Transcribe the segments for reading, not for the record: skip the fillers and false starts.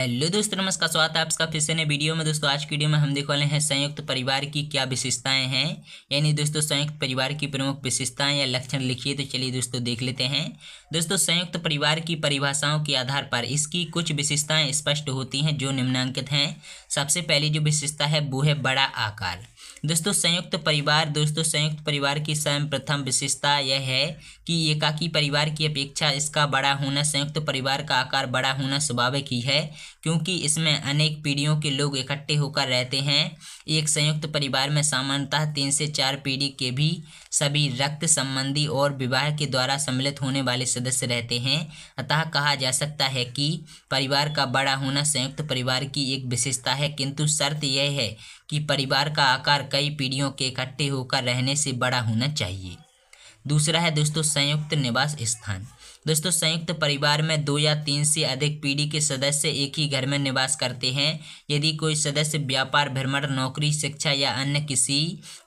Hello दोस्तों, नमस्कार। स्वागत है आपका फिर से नए वीडियो में। दोस्तों आज की वीडियो में हम देखने वाले हैं संयुक्त परिवार की क्या विशेषताएं हैं, यानी दोस्तों संयुक्त परिवार की प्रमुख विशेषताएं या लक्षण लिखिए। तो चलिए दोस्तों देख लेते हैं। दोस्तों संयुक्त परिवार की परिभाषाओं के आधार पर इसकी कुछ विशेषताएं स्पष्ट होती हैं जो निम्नलिखित हैं। सबसे पहली जो विशेषता है वो है बड़ा आकार। दोस्तों संयुक्त परिवार की सर्वप्रथम विशेषता यह है कि एकाकी परिवार की अपेक्षा इसका बड़ा होना, संयुक्त परिवार का आकार बड़ा होना स्वाभाविक ही है, क्योंकि इसमें अनेक पीढ़ियों के लोग इकट्ठे होकर रहते हैं। एक संयुक्त परिवार में सामान्यतः 3 से 4 पीढ़ी के भी सभी रक्त संबंधी और विवाह के द्वारा सम्मिलित होने वाले सदस्य रहते हैं। अतः कहा जा सकता है कि परिवार का बड़ा होना संयुक्त परिवार की एक विशेषता है, किंतु शर्त यह है कि परिवार का आकार कई पीढ़ियों के इकट्ठे होकर रहने से बड़ा होना चाहिए। दूसरा है दोस्तों संयुक्त निवास स्थान। दोस्तों संयुक्त परिवार में 2 या 3 से अधिक पीढ़ी के सदस्य एक ही घर में निवास करते हैं। यदि कोई सदस्य व्यापार, भ्रमण, नौकरी, शिक्षा या अन्य किसी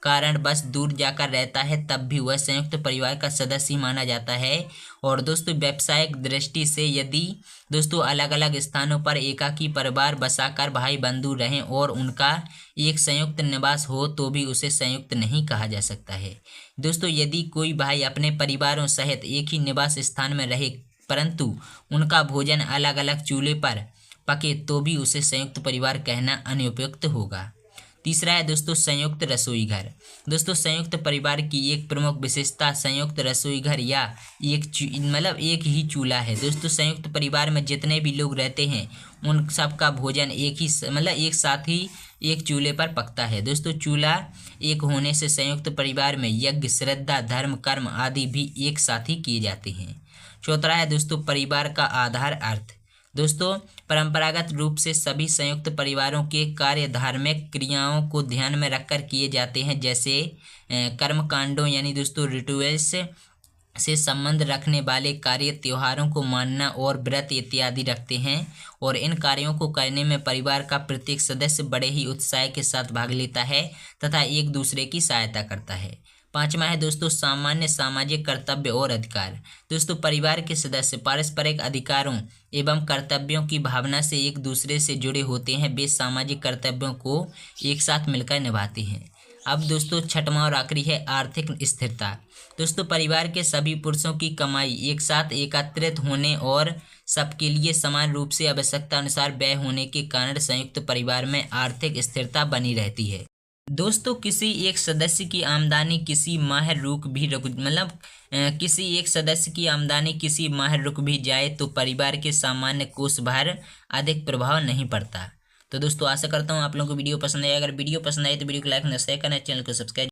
कारण बस दूर जाकर रहता है तब भी वह संयुक्त परिवार का सदस्य ही माना जाता है। और दोस्तों व्यावसायिक दृष्टि से यदि दोस्तों अलग अलग स्थानों पर एकाकी परिवार बसाकर भाई बंधु रहें और उनका एक संयुक्त निवास हो तो भी उसे संयुक्त नहीं कहा जा सकता है। दोस्तों यदि कोई भाई अपने परिवारों सहित एक ही निवास स्थान में रहे परंतु उनका भोजन अलग अलग चूल्हे पर पके तो भी उसे संयुक्त परिवार कहना अनुपयुक्त होगा। तीसरा है दोस्तों संयुक्त रसोई घर। दोस्तों संयुक्त परिवार की एक प्रमुख विशेषता संयुक्त रसोई घर या एक ही चूल्हा है। दोस्तों संयुक्त परिवार में जितने भी लोग रहते हैं उन सब का भोजन एक साथ ही एक चूल्हे पर पकता है। दोस्तों चूल्हा एक होने से संयुक्त परिवार में यज्ञ, श्रद्धा, धर्म, कर्म आदि भी एक साथ ही किए जाते हैं। चौथा है दोस्तों परिवार का आधार अर्थ। दोस्तों परंपरागत रूप से सभी संयुक्त परिवारों के कार्य धार्मिक क्रियाओं को ध्यान में रखकर किए जाते हैं, जैसे कर्मकांडों यानी दोस्तों रिचुअल्स से संबंध रखने वाले कार्य, त्योहारों को मानना और व्रत इत्यादि रखते हैं। और इन कार्यों को करने में परिवार का प्रत्येक सदस्य बड़े ही उत्साह के साथ भाग लेता है तथा एक दूसरे की सहायता करता है। पांचवा है दोस्तों सामान्य सामाजिक कर्तव्य और अधिकार। दोस्तों परिवार के सदस्य पारस्परिक अधिकारों एवं कर्तव्यों की भावना से एक दूसरे से जुड़े होते हैं। वे सामाजिक कर्तव्यों को एक साथ मिलकर निभाते हैं। अब दोस्तों छठवां और आखिरी है आर्थिक स्थिरता। दोस्तों परिवार के सभी पुरुषों की कमाई एक साथ एकत्रित होने और सबके लिए समान रूप से आवश्यकता अनुसार व्यय होने के कारण संयुक्त परिवार में आर्थिक स्थिरता बनी रहती है। दोस्तों किसी एक सदस्य की आमदनी किसी माह किसी माह रुक भी जाए तो परिवार के सामान्य कोष पर अधिक प्रभाव नहीं पड़ता। तो दोस्तों आशा करता हूँ आप लोगों को वीडियो पसंद आए। अगर वीडियो पसंद आए तो वीडियो को लाइक और शेयर करना, चैनल को सब्सक्राइब